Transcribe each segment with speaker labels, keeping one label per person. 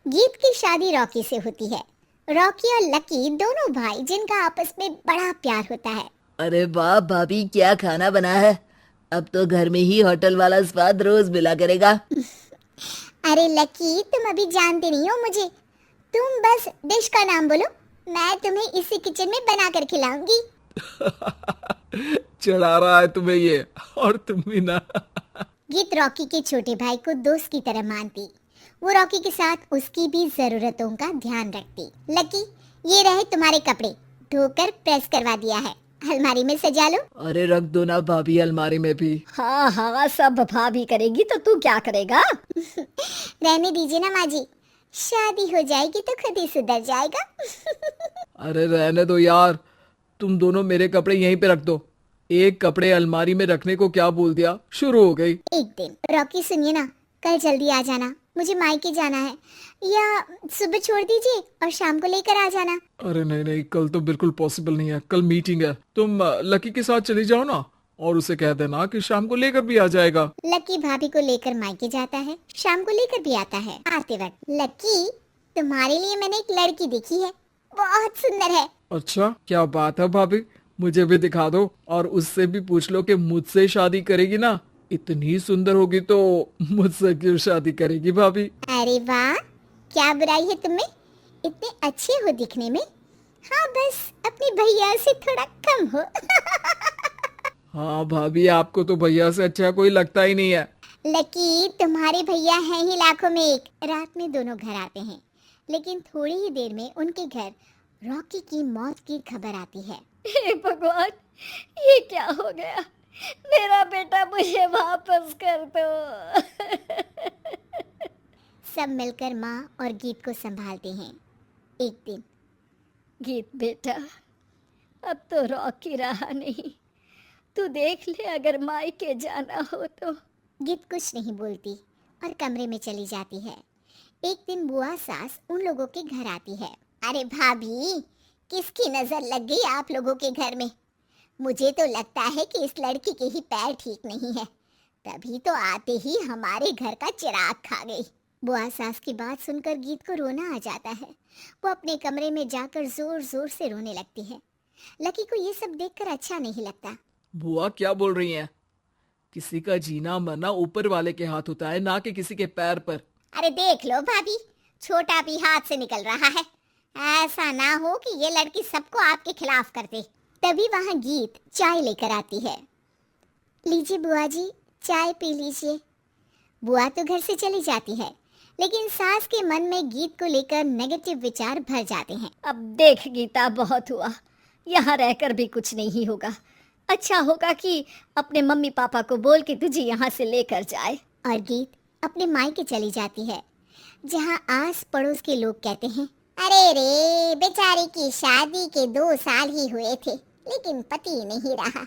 Speaker 1: गीत की शादी रॉकी से होती है। रॉकी और लकी दोनों भाई जिनका आपस में बड़ा प्यार होता है।
Speaker 2: अरे वाह भाभी, क्या खाना बना है। अब तो घर में ही होटल वाला स्वाद रोज मिला करेगा।
Speaker 1: अरे लकी, तुम अभी जानते नहीं हो मुझे। तुम बस डिश का नाम बोलो, मैं तुम्हें इसी किचन में बना कर खिलाऊंगी।
Speaker 3: चढ़ा रहा है तुम्हें ये, और तुम भी ना।
Speaker 1: गीत रॉकी के छोटे भाई को दोस्त की तरह मानती। वो रॉकी के साथ उसकी भी जरूरतों का ध्यान रखती। लकी, ये रहे तुम्हारे कपड़े, धोकर प्रेस करवा दिया है, अलमारी में सजा लो।
Speaker 2: अरे रख दो ना भाभी, अलमारी में भी।
Speaker 4: हाँ हाँ, सब भाभी करेगी तो तू क्या करेगा?
Speaker 1: रहने दीजिए ना माँ जी, शादी हो जाएगी तो खुद ही सुधर जाएगा।
Speaker 3: अरे रहने दो यार, तुम दोनों मेरे कपड़े यहीं पे रख दो। एक कपड़े अलमारी में रखने को क्या बोल दिया, शुरू हो गई।
Speaker 1: एक दिन, रॉकी सुनिए ना, कल जल्दी आ जाना, मुझे मायके जाना है, या सुबह छोड़ दीजिए और शाम को लेकर आ जाना।
Speaker 3: अरे नहीं नहीं, कल तो बिल्कुल पॉसिबल नहीं है, कल मीटिंग है। तुम लकी के साथ चली जाओ ना, और उसे कह देना कि शाम को लेकर भी आ जाएगा।
Speaker 1: लकी भाभी को लेकर मायके जाता है, शाम को लेकर भी आता है। आते वक्त, लकी, तुम्हारे लिए मैंने एक लड़की देखी है, बहुत सुंदर है।
Speaker 3: अच्छा, क्या बात है भाभी, मुझे भी दिखा दो, और उससे भी पूछ लो कि मुझसे शादी करेगी ना। इतनी सुंदर होगी तो मुझसे क्यों शादी करेगी भाभी।
Speaker 1: अरे वाह, क्या बुराई है तुम्हें, इतने अच्छे हो दिखने में। हाँ, बस अपने भैया से थोड़ा कम हो।
Speaker 3: हाँ भाभी, आपको तो भैया से अच्छा कोई लगता ही नहीं है।
Speaker 1: लकी, तुम्हारे भैया हैं ही लाखों में एक। रात में दोनों घर आते हैं, लेकिन थोड़ी ही देर में उनके घर रॉकी की मौत की खबर आती है।
Speaker 4: हे भगवान, ये क्या हो गया? मेरा बेटा मुझे वापस कर दो।
Speaker 1: सब मिलकर माँ और गीत को संभालते हैं। एक दिन,
Speaker 4: गीत बेटा, अब तो रॉकी रहा नहीं। तू देख ले, अगर मायके जाना हो तो।
Speaker 1: गीत कुछ नहीं बोलती और कमरे में चली जाती है। एक दिन बुआ सास उन लोगों के घर आती है। अरे भाभी, किसकी नजर लग गई आप लोगों के घर में? मुझे तो लगता है कि इस लड़की के ही पैर ठीक नहीं है, तभी तो आते ही हमारे घर का चिराग खा गई। बुआ सास की बात सुनकर गीत को रोना आ जाता है। वो अपने कमरे में जाकर जोर जोर से रोने लगती है। लकी को ये सब देखकर अच्छा नहीं लगता।
Speaker 3: बुआ क्या बोल रही हैं? किसी का जीना मरना ऊपर वाले के हाथ होता है, ना कि किसी के पैर पर।
Speaker 1: अरे देख लो भाभी, छोटा भी हाथ से निकल रहा है। ऐसा ना हो कि ये लड़की सबको आपके खिलाफ कर दे। तभी वहाँ गीत चाय लेकर आती है। लीजिए बुआ जी, चाय पी लीजिए। बुआ तो घर से चली जाती है, लेकिन सास के मन में गीत को लेकर नेगेटिव विचार भर जाते हैं।
Speaker 4: अब देख गीता, बहुत हुआ, यहाँ रहकर भी कुछ नहीं होगा। अच्छा होगा कि अपने मम्मी पापा को बोल के तुझे यहाँ से लेकर जाए।
Speaker 1: और गीत अपने मायके चली जाती है, जहाँ आस पड़ोस के लोग कहते हैं, अरे रे, बेचारी की शादी के 2 साल ही हुए थे, लेकिन पति नहीं रहा,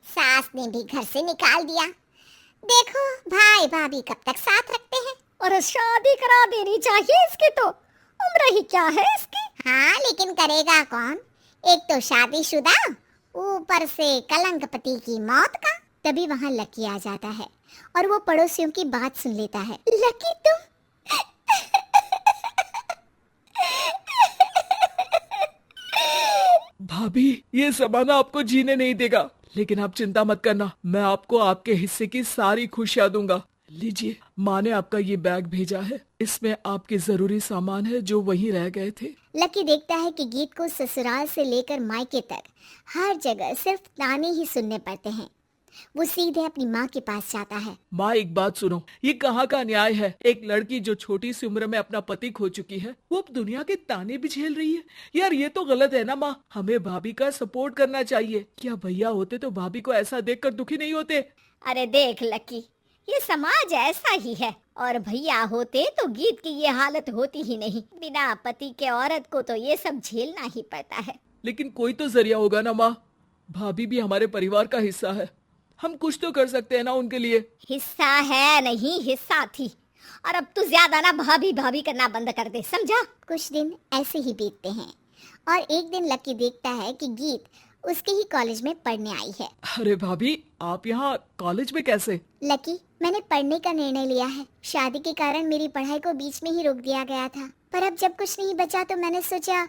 Speaker 1: सास ने भी घर से निकाल दिया। देखो, भाई भाभी कब तक साथ रखते हैं।
Speaker 4: और शादी करा देनी चाहिए इसकी, तो उम्र ही क्या है इसकी।
Speaker 1: हाँ, लेकिन करेगा कौन? एक तो शादीशुदा, ऊपर से कलंक पति की मौत का। तभी वहाँ लकी आ जाता है और वो पड़ोसियों की बात सुन लेता है। लकी, तुम
Speaker 3: भाभी, ये जमाना आपको जीने नहीं देगा, लेकिन आप चिंता मत करना, मैं आपको आपके हिस्से की सारी खुशियां दूंगा। लीजिए, माँ ने आपका ये बैग भेजा है, इसमें आपके जरूरी सामान है जो वहीं रह गए थे।
Speaker 1: लकी देखता है कि गीत को ससुराल से लेकर मायके तक हर जगह सिर्फ ताने ही सुनने पड़ते हैं। वो सीधे अपनी माँ के पास जाता है।
Speaker 3: माँ, एक बात सुनो, ये कहाँ का न्याय है? एक लड़की जो छोटी सी उम्र में अपना पति खो चुकी है, वो अब दुनिया के ताने भी झेल रही है। यार, ये तो गलत है ना माँ, हमें भाभी का सपोर्ट करना चाहिए। क्या भैया होते तो भाभी को ऐसा देखकर दुखी नहीं होते?
Speaker 4: अरे देख लकी, ये समाज ऐसा ही है, और भैया होते तो गीत की ये हालत होती ही नहीं। बिना पति के औरत को तो ये सब झेलना ही पड़ता है।
Speaker 3: लेकिन कोई तो जरिया होगा ना माँ, भाभी भी हमारे परिवार का हिस्सा है, हम कुछ तो कर सकते हैं ना उनके लिए।
Speaker 4: हिस्सा है नहीं, हिस्सा थी। और अब तू ज्यादा ना भाभी भाभी करना बंद कर दे, समझा?
Speaker 1: कुछ दिन ऐसे ही बीतते हैं और एक दिन लकी देखता है कि गीत उसके ही कॉलेज में पढ़ने आई है।
Speaker 3: अरे भाभी, आप यहाँ कॉलेज में कैसे?
Speaker 1: लकी, मैंने पढ़ने का निर्णय लिया है। शादी के कारण मेरी पढ़ाई को बीच में ही रोक दिया गया था, पर अब जब कुछ नहीं बचा तो मैंने सोचा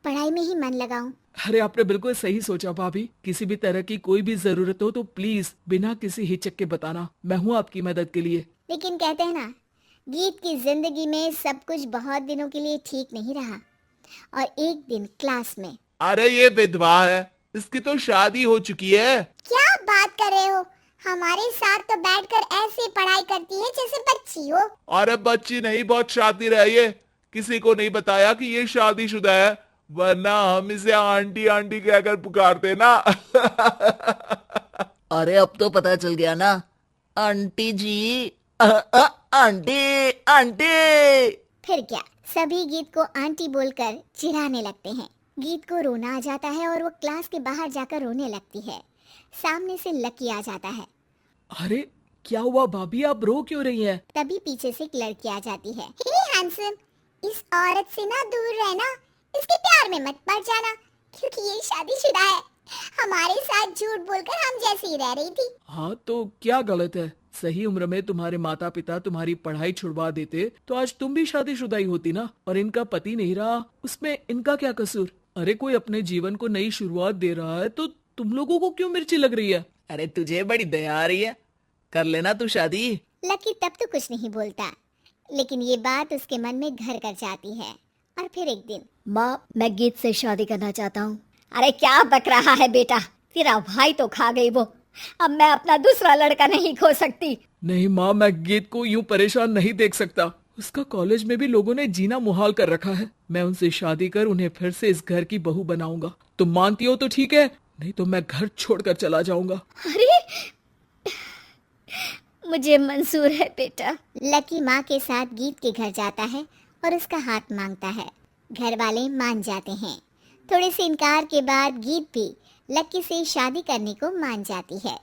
Speaker 1: पढ़ाई में ही मन लगाऊं।
Speaker 3: अरे आपने बिल्कुल सही सोचा भाभी। किसी भी तरह की कोई भी जरूरत हो तो प्लीज बिना किसी हिचक के बताना, मैं हूँ आपकी मदद के लिए।
Speaker 1: लेकिन कहते हैं ना, गीत की जिंदगी में सब कुछ बहुत दिनों के लिए ठीक नहीं रहा, और एक दिन क्लास में।
Speaker 5: अरे ये विधवा है, इसकी तो शादी हो चुकी है।
Speaker 1: क्या बात कर रहे हो? हमारे साथ तो बैठकर ऐसे पढ़ाई करती है जैसे बच्ची हो।
Speaker 5: अरे बच्ची नहीं, बहुत शातिर है ये। किसी को नहीं बताया कि ये शादीशुदा है, वरना हम इसे आंटी आंटी कहकर पुकारते ना।
Speaker 2: अरे अब तो पता चल गया ना, आंटी जी। Aunty aunty.
Speaker 1: फिर क्या, सभी गीत को आंटी बोलकर चिढ़ाने लगते हैं। गीत को रोना आ जाता है और वो क्लास के बाहर जाकर रोने लगती है। सामने से लकी आ जाता है।
Speaker 3: अरे क्या हुआ भाभी, आप रो क्यों रही हैं?
Speaker 1: तभी पीछे से एक लड़की आ जाती है। हे हैंडसम, इस औरत से ना दूर रहना, इसके प्यार में मत पड़ जाना, क्योंकि ये शादीशुदा है। हमारे साथ झूठ बोलकर हम जैसी ही रह रही थी।
Speaker 3: हाँ तो क्या गलत है? सही उम्र में तुम्हारे माता पिता तुम्हारी पढ़ाई छुड़वा देते तो आज तुम भी शादीशुदा ही होती ना, और इनका पति नहीं रहा, उसमें इनका क्या कसूर? अरे कोई अपने जीवन को नई शुरुआत दे रहा है तो तुम लोगों को क्यों मिर्ची लग रही है? अरे तुझे बड़ी दया आ रही है, कर लेना तू शादी।
Speaker 1: लकी तब तो कुछ नहीं बोलता, लेकिन ये बात उसके मन में घर कर जाती है। और फिर एक दिन,
Speaker 4: माँ, मैं गीत से शादी करना चाहता हूँ। अरे क्या बक रहा है बेटा, तेरा भाई तो खा गई वो, अब मैं अपना दूसरा लड़का नहीं खो सकती।
Speaker 3: नहीं माँ, मैं गीत को यूं परेशान नहीं देख सकता। उसका कॉलेज में भी लोगों ने जीना मुहाल कर रखा है। मैं उनसे शादी कर उन्हें फिर से इस घर की बहू बनाऊंगा। तुम मानती हो तो ठीक है, नहीं तो मैं घर छोड़कर चला जाऊंगा।
Speaker 4: अरे मुझे मंजूर है बेटा।
Speaker 1: लकी माँ के साथ गीत के घर जाता है और उसका हाथ मांगता है। घर वाले मान जाते हैं। थोड़े से इनकार के बाद गीत भी लकी से शादी करने को मान जाती है।